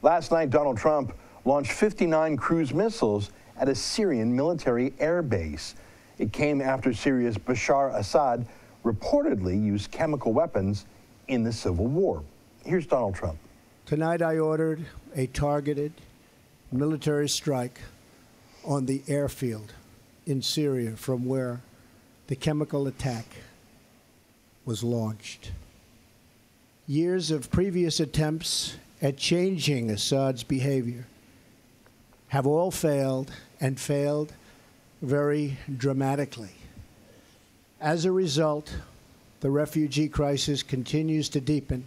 Last night, Donald Trump launched 59 cruise missiles at a Syrian military air base. It came after Syria's Bashar Assad reportedly used chemical weapons in the civil war. Here's Donald Trump. Tonight I ordered a targeted military strike on the airfield in Syria from where the chemical attack was launched. Years of previous attempts at changing Assad's behavior have all failed, and failed very dramatically. As a result, the refugee crisis continues to deepen,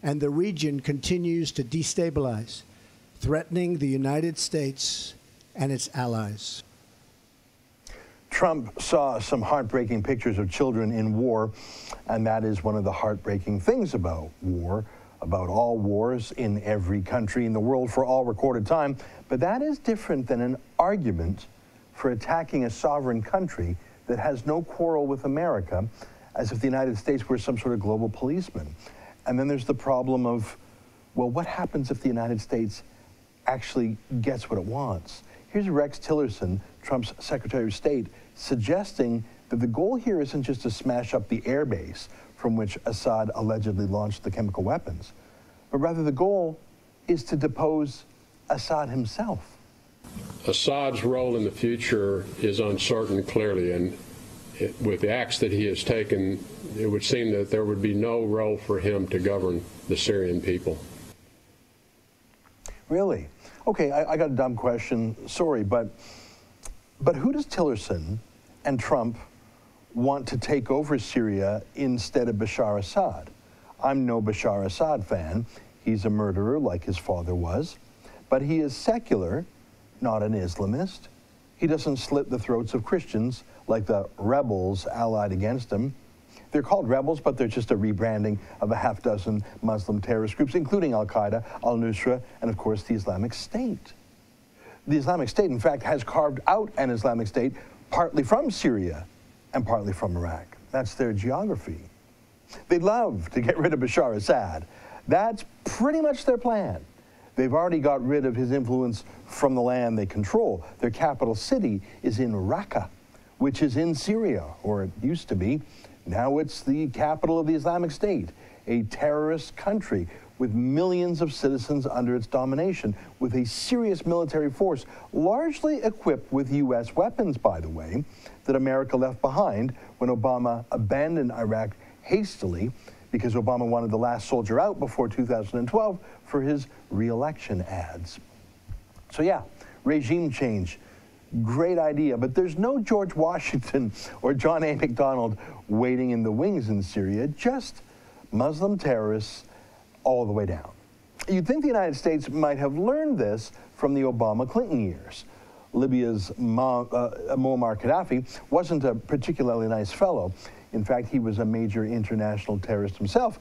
and the region continues to destabilize, threatening the United States and its allies. Trump saw some heartbreaking pictures of children in war, and that is one of the heartbreaking things about war, about all wars in every country in the world for all recorded time. But that is different than an argument for attacking a sovereign country that has no quarrel with America, as if the United States were some sort of global policeman. And then there's the problem of, well, what happens if the United States actually gets what it wants? Here's Rex Tillerson, Trump's Secretary of State, suggesting that the goal here isn't just to smash up the airbase from which Assad allegedly launched the chemical weapons, but rather the goal is to depose Assad himself. Assad's role in the future is uncertain, clearly, and with the acts that he has taken, it would seem that there would be no role for him to govern the Syrian people. Really? Okay, I got a dumb question, sorry, but who does Tillerson and Trump want to take over Syria instead of Bashar Assad? I'm no Bashar Assad fan. He's a murderer like his father was, but he is secular, not an Islamist. He doesn't slit the throats of Christians like the rebels allied against him. They're called rebels, but they're just a rebranding of a half dozen Muslim terrorist groups, including Al-Qaeda, al-Nusra, and of course the Islamic State. The Islamic State, in fact, has carved out an Islamic State partly from Syria and partly from Iraq. That's their geography. They'd love to get rid of Bashar Assad. That's pretty much their plan. They've already got rid of his influence from the land they control. Their capital city is in Raqqa, which is in Syria, or it used to be. Now it's the capital of the Islamic State, a terrorist country with millions of citizens under its domination, with a serious military force, largely equipped with U.S. weapons, by the way, that America left behind when Obama abandoned Iraq hastily, because Obama wanted the last soldier out before 2012 for his re-election ads. So yeah, regime change, great idea, but there's no George Washington or John A. MacDonald waiting in the wings in Syria, just Muslim terrorists all the way down. You'd think the United States might have learned this from the Obama-Clinton years. Libya's Muammar Gaddafi wasn't a particularly nice fellow. In fact, he was a major international terrorist himself.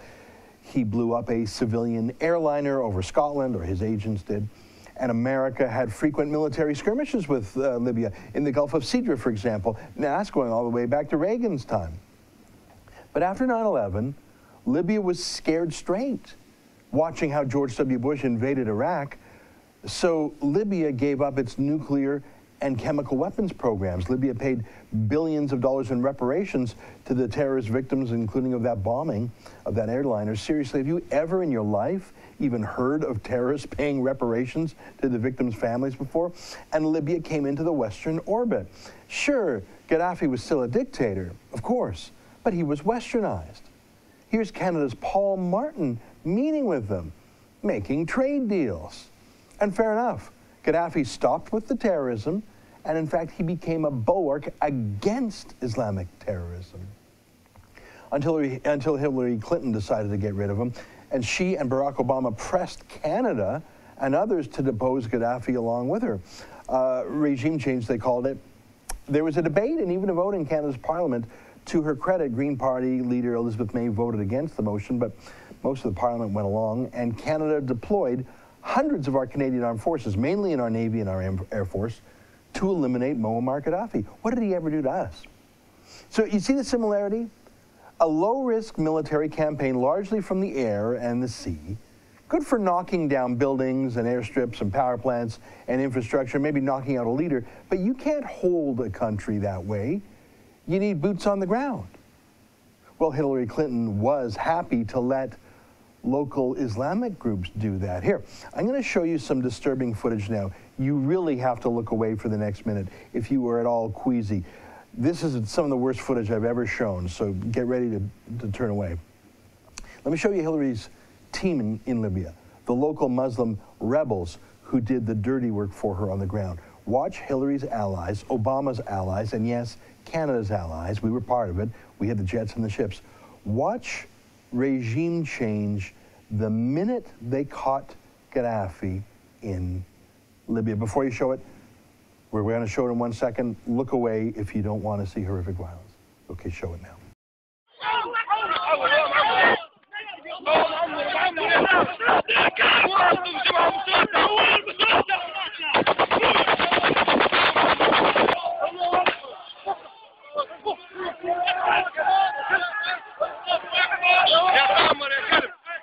He blew up a civilian airliner over Scotland, or his agents did. And America had frequent military skirmishes with Libya in the Gulf of Sidra, for example. Now, that's going all the way back to Reagan's time. But after 9/11, Libya was scared straight, watching how George W. Bush invaded Iraq. So Libya gave up its nuclear and chemical weapons programs. Libya paid billions of dollars in reparations to the terrorist victims, including of that bombing of that airliner. Seriously, have you ever in your life even heard of terrorists paying reparations to the victims' families before? And Libya came into the Western orbit. Sure, Gaddafi was still a dictator, of course, but he was westernized. Here's Canada's Paul Martin meeting with them, making trade deals. And fair enough, Gaddafi stopped with the terrorism, and in fact, he became a bulwark against Islamic terrorism. Until Hillary Clinton decided to get rid of him, and she and Barack Obama pressed Canada and others to depose Gaddafi along with her. Regime change, they called it. There was a debate and even a vote in Canada's Parliament. To her credit, Green Party leader Elizabeth May voted against the motion, but most of the Parliament went along, and Canada deployed hundreds of our Canadian armed forces, mainly in our Navy and our Air Force, to eliminate Muammar Gaddafi. What did he ever do to us? So you see the similarity? A low-risk military campaign, largely from the air and the sea, Good for knocking down buildings and airstrips and power plants and infrastructure, maybe knocking out a leader, but you can't hold a country that way. You need boots on the ground. Well, Hillary Clinton was happy to let local Islamic groups do that. Here, I'm going to show you some disturbing footage now. You really have to look away for the next minute if you were at all queasy. This is some of the worst footage I've ever shown, so get ready to turn away. Let me show you Hillary's team in Libya, the local Muslim rebels who did the dirty work for her on the ground. Watch Hillary's allies, Obama's allies, and yes, Canada's allies. We were part of it. We had the jets and the ships. Watch regime change the minute they caught Gaddafi in Libya. Before you show it, we're going to show it in 1 second. Look away if you don't want to see horrific violence. Okay, show it now.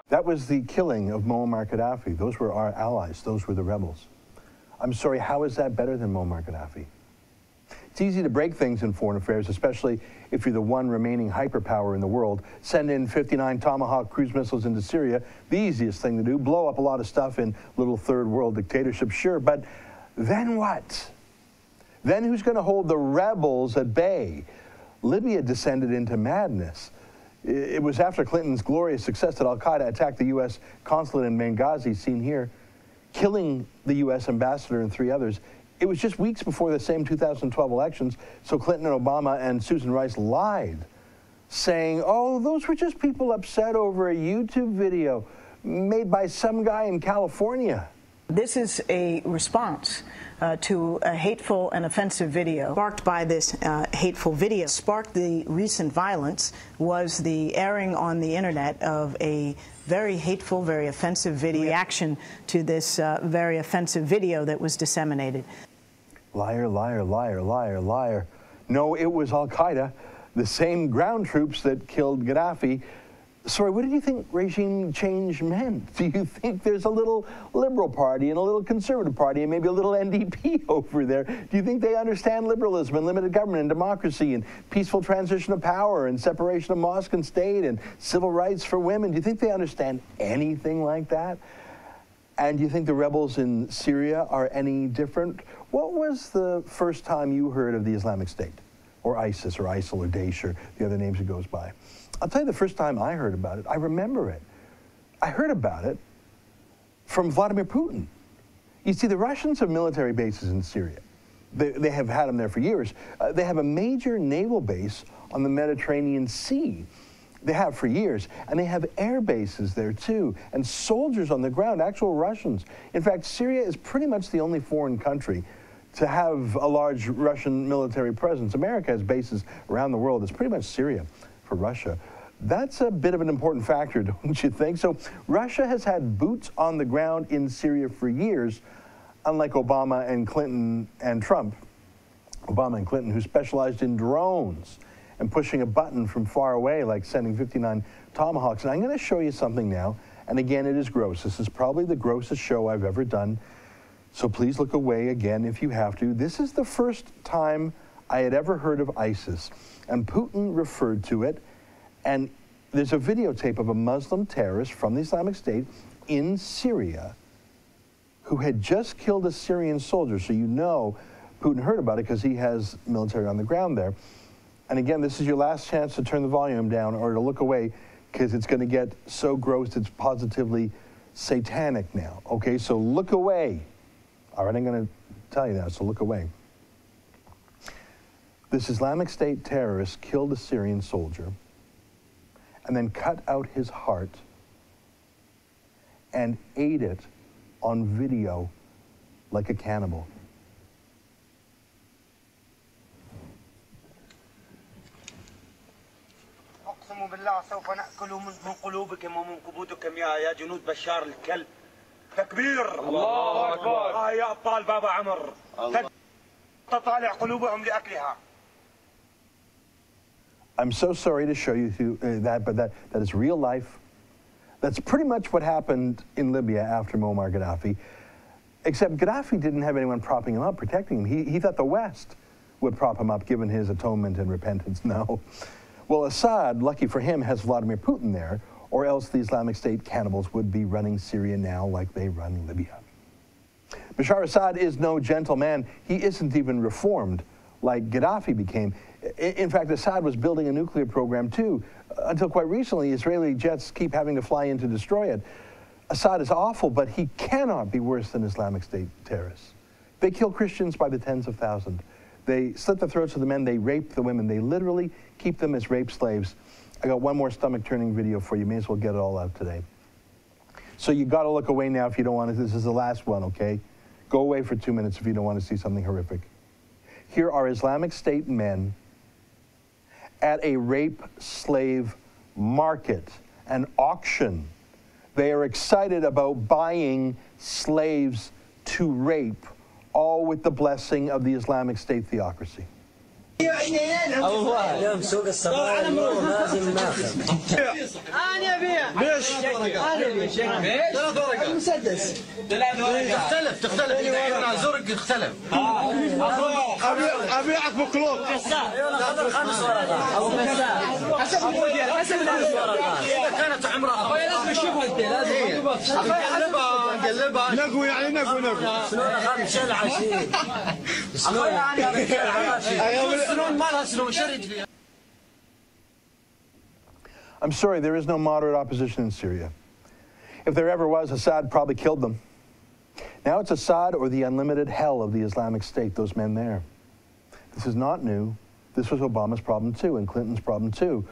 That was the killing of Muammar Gaddafi. Those were our allies. Those were the rebels. I'm sorry, how is that better than Muammar Gaddafi? It's easy to break things in foreign affairs, especially if you're the one remaining hyperpower in the world. Send in 59 Tomahawk cruise missiles into Syria, the easiest thing to do. Blow up a lot of stuff in little third world dictatorships, sure, but then what? Then who's going to hold the rebels at bay? Libya descended into madness. It was after Clinton's glorious success that al-Qaeda attacked the U.S. consulate in Benghazi, seen here, killing the U.S. ambassador and 3 others. It was just weeks before the same 2012 elections, so Clinton and Obama and Susan Rice lied, saying, oh, those were just people upset over a YouTube video made by some guy in California. This is a response to a hateful and offensive video. Sparked by this hateful video, sparked the recent violence was the airing on the internet of a very hateful, very offensive video reaction to this very offensive video that was disseminated. Liar, liar, liar, liar, liar. No, it was al-Qaeda, the same ground troops that killed Gaddafi. Sorry, what did you think regime change meant? Do you think there's a little liberal party and a little conservative party and maybe a little NDP over there? Do you think they understand liberalism and limited government and democracy and peaceful transition of power and separation of mosque and state and civil rights for women? Do you think they understand anything like that? And do you think the rebels in Syria are any different? What was the first time you heard of the Islamic State, or ISIS, or ISIL, or Daesh, or the other names it goes by? I'll tell you the first time I heard about it, I remember it. I heard about it from Vladimir Putin. You see, the Russians have military bases in Syria. They have had them there for years. They have a major naval base on the Mediterranean Sea. They have for years. And they have air bases there too, and soldiers on the ground, actual Russians. In fact, Syria is pretty much the only foreign country to have a large Russian military presence. America has bases around the world. It's pretty much Syria for Russia. That's a bit of an important factor, don't you think? So Russia has had boots on the ground in Syria for years, unlike Obama and Clinton and Trump. Obama and Clinton, who specialized in drones and pushing a button from far away, like sending 59 Tomahawks. And I'm going to show you something now. And again, it is gross. This is probably the grossest show I've ever done. So please look away again if you have to. This is the first time I had ever heard of ISIS. And Putin referred to it. And there's a videotape of a Muslim terrorist from the Islamic State in Syria who had just killed a Syrian soldier. So you know Putin heard about it because he has military on the ground there. And again, this is your last chance to turn the volume down or to look away, because it's going to get so gross it's positively satanic now. Okay, so look away. All right, I'm going to tell you that, so look away. This Islamic State terrorist killed a Syrian soldier and then cut out his heart and ate it on video like a cannibal. أقسم بالله سوف نأكل من قلوبكم ومن كبودكم يا جنود بشار الكلب. تكبير الله أكبر. يا أبطال بابا عمر. تطالع قلوبهم لأكلها. I'm so sorry to show you that, but that is real life. That's pretty much what happened in Libya after Muammar Gaddafi, except Gaddafi didn't have anyone propping him up, protecting him. He thought the West would prop him up, given his atonement and repentance. No. Well, Assad, lucky for him, has Vladimir Putin there, or else the Islamic State cannibals would be running Syria now like they run Libya. Bashar Assad is no gentle man. He isn't even reformed like Gaddafi became. In fact, Assad was building a nuclear program too. Until quite recently, Israeli jets keep having to fly in to destroy it. Assad is awful, but he cannot be worse than Islamic State terrorists. They kill Christians by the tens of thousands. They slit the throats of the men, they rape the women. They literally keep them as rape slaves. I got one more stomach-turning video for you. May as well get it all out today. So you got to look away now if you don't want to. This is the last one, okay? Go away for 2 minutes if you don't want to see something horrific. Here are Islamic State men at a rape slave market, an auction. They are excited about buying slaves to rape, all with the blessing of the Islamic State theocracy. اليوم سوق الصباح لازم ناخذ انا ابيع ليش؟ انا ابيع ثلاث ورقات المسدس تختلف احنا زرق يختلف ابيعك بكلوب خذ 5 ورقات او مساء حسب الموديل حسب الورقات اذا كانت عمرها لازم نشوفها انت لازم نقلبها نقوي يعني نقوي شلون اخذت شل عشيه شلون يعني I'm sorry, there is no moderate opposition in Syria. If there ever was, Assad probably killed them. Now it's Assad or the unlimited hell of the Islamic State, those men there. This is not new. This was Obama's problem too, and Clinton's problem too,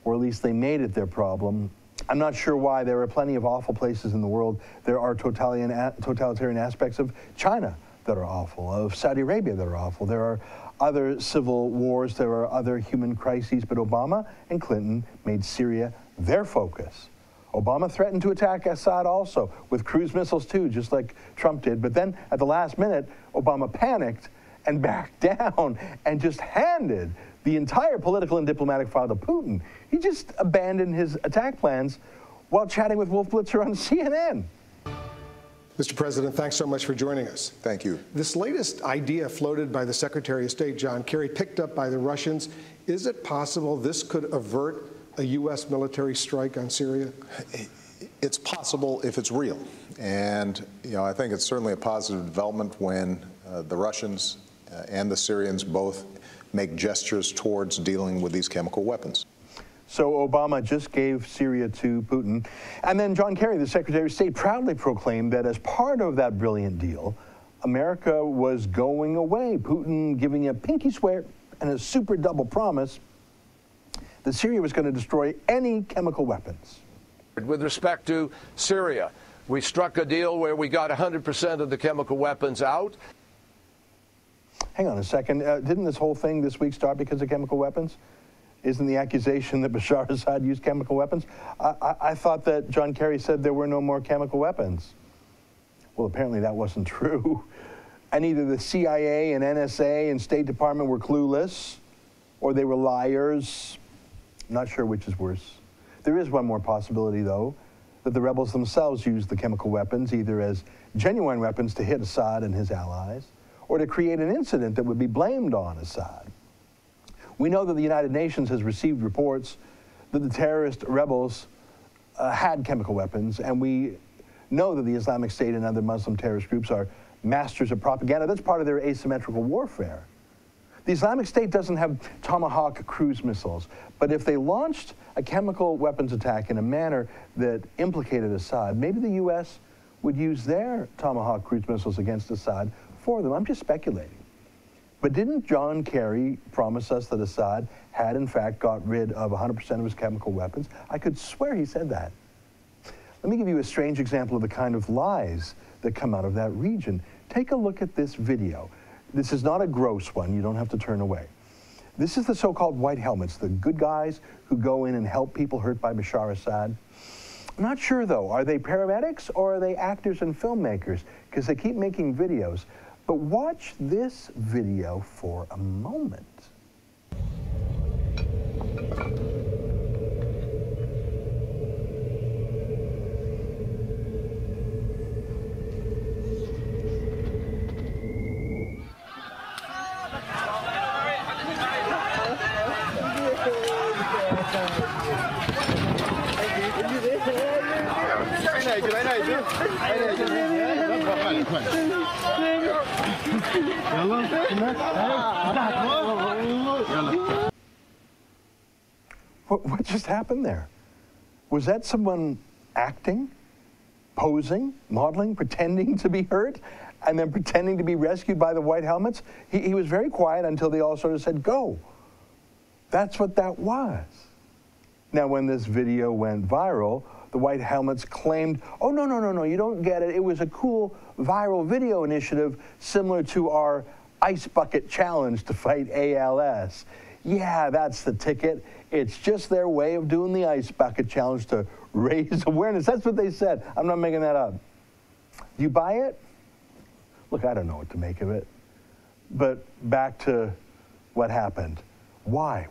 or at least they made it their problem. I'm not sure why. There are plenty of awful places in the world. There are totalitarian aspects of China that are awful, of Saudi Arabia that are awful. There are other civil wars, there are other human crises, but Obama and Clinton made Syria their focus. Obama threatened to attack Assad also, with cruise missiles too, just like Trump did. But then at the last minute, Obama panicked and backed down and just handed the entire political and diplomatic file to Putin. He just abandoned his attack plans while chatting with Wolf Blitzer on CNN. Mr. President, thanks so much for joining us. Thank you. This latest idea floated by the Secretary of State, John Kerry, picked up by the Russians, is it possible this could avert a U.S. military strike on Syria? It's possible if it's real. And, I think it's certainly a positive development when the Russians and the Syrians both make gestures towards dealing with these chemical weapons. So Obama just gave Syria to Putin. And then John Kerry, the Secretary of State, proudly proclaimed that as part of that brilliant deal, America was going away. Putin giving a pinky swear and a super double promise that Syria was going to destroy any chemical weapons. With respect to Syria, we struck a deal where we got 100% of the chemical weapons out. Hang on a second. Didn't this whole thing this week start because of chemical weapons? Isn't the accusation that Bashar Assad used chemical weapons? I thought that John Kerry said there were no more chemical weapons. Well, apparently that wasn't true. And either the CIA and NSA and State Department were clueless, or they were liars. I'm not sure which is worse. There is one more possibility, though, that the rebels themselves used the chemical weapons either as genuine weapons to hit Assad and his allies, or to create an incident that would be blamed on Assad. We know that the United Nations has received reports that the terrorist rebels had chemical weapons, and we know that the Islamic State and other Muslim terrorist groups are masters of propaganda. That's part of their asymmetrical warfare. The Islamic State doesn't have Tomahawk cruise missiles, but if they launched a chemical weapons attack in a manner that implicated Assad, maybe the U.S. would use their Tomahawk cruise missiles against Assad for them. I'm just speculating. But didn't John Kerry promise us that Assad had, in fact, got rid of 100% of his chemical weapons? I could swear he said that. Let me give you a strange example of the kind of lies that come out of that region. Take a look at this video. This is not a gross one. You don't have to turn away. This is the so-called white helmets, the good guys who go in and help people hurt by Bashar Assad. I'm not sure, though. Are they paramedics or are they actors and filmmakers? Because they keep making videos. But watch this video for a moment. What just happened there? Was that someone acting, posing, modeling, pretending to be hurt, and then pretending to be rescued by the white helmets? He was very quiet until they all sort of said, go. That's what that was. Now, when this video went viral, the white helmets claimed, oh, no, you don't get it. It was a cool viral video initiative similar to our ice bucket challenge to fight ALS. Yeah, that's the ticket. It's just their way of doing the ice bucket challenge to raise awareness. That's what they said. I'm not making that up. Do you buy it? Look, I don't know what to make of it. But back to what happened. Why?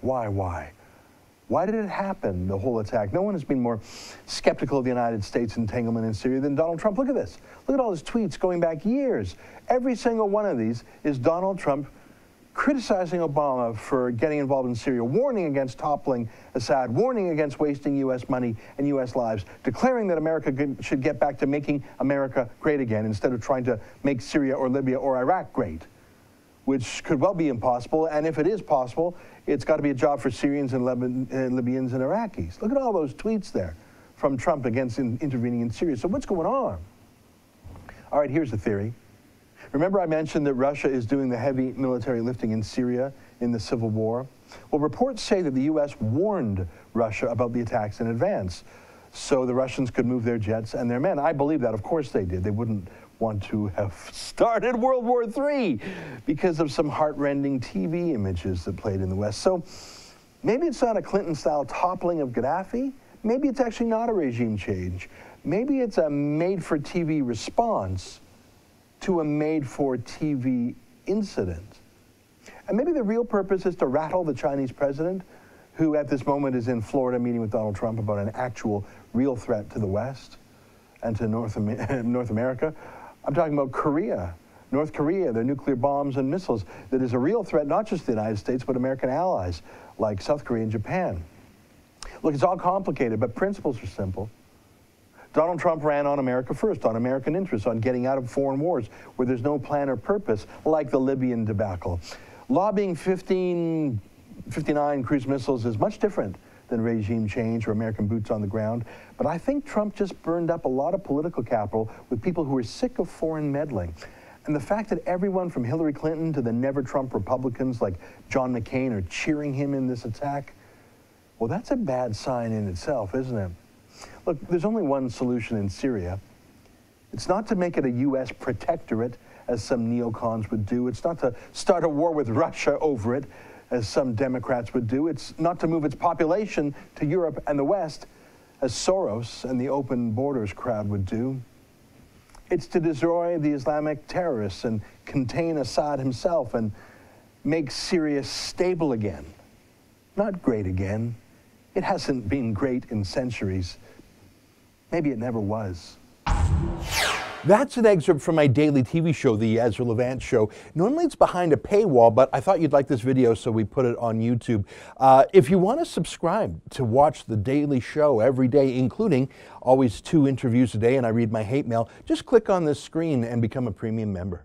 Why did it happen, the whole attack? No one has been more skeptical of the United States' entanglement in Syria than Donald Trump. Look at this. Look at all his tweets going back years. Every single one of these is Donald Trump criticizing Obama for getting involved in Syria, warning against toppling Assad, warning against wasting U.S. money and U.S. lives, declaring that America should get back to making America great again instead of trying to make Syria or Libya or Iraq great, which could well be impossible. And if it is possible, it's got to be a job for Syrians and Libyans and Iraqis. Look at all those tweets there from Trump against intervening in Syria. So what's going on? All right, here's the theory. Remember I mentioned that Russia is doing the heavy military lifting in Syria in the civil war? Well, reports say that the U.S. warned Russia about the attacks in advance so the Russians could move their jets and their men. I believe that. Of course they did. They wouldn't want to have started World War III because of some heart-rending TV images that played in the West. So maybe it's not a Clinton-style toppling of Gaddafi. Maybe it's actually not a regime change. Maybe it's a made-for-TV response to a made-for-TV incident. And maybe the real purpose is to rattle the Chinese president, who at this moment is in Florida meeting with Donald Trump about an actual real threat to the West and to North America. I'm talking about Korea, North Korea, their nuclear bombs and missiles. That is a real threat, not just to the United States, but American allies like South Korea and Japan. Look, it's all complicated, but principles are simple. Donald Trump ran on America first, on American interests, on getting out of foreign wars where there's no plan or purpose, like the Libyan debacle. Lobbying 59 cruise missiles is much different than regime change or American boots on the ground. But I think Trump just burned up a lot of political capital with people who are sick of foreign meddling. And the fact that everyone from Hillary Clinton to the never-Trump Republicans like John McCain are cheering him in this attack, well, that's a bad sign in itself, isn't it? Look, there's only one solution in Syria. It's not to make it a U.S. protectorate, as some neocons would do. It's not to start a war with Russia over it, as some Democrats would do. It's not to move its population to Europe and the West, as Soros and the Open Borders crowd would do. It's to destroy the Islamic terrorists and contain Assad himself and make Syria stable again. Not great again. It hasn't been great in centuries. Maybe it never was. That's an excerpt from my daily TV show, The Ezra Levant Show. Normally it's behind a paywall, but I thought you'd like this video, so we put it on YouTube. If you want to subscribe to watch the daily show every day, including always 2 interviews a day, and I read my hate mail, just click on this screen and become a premium member.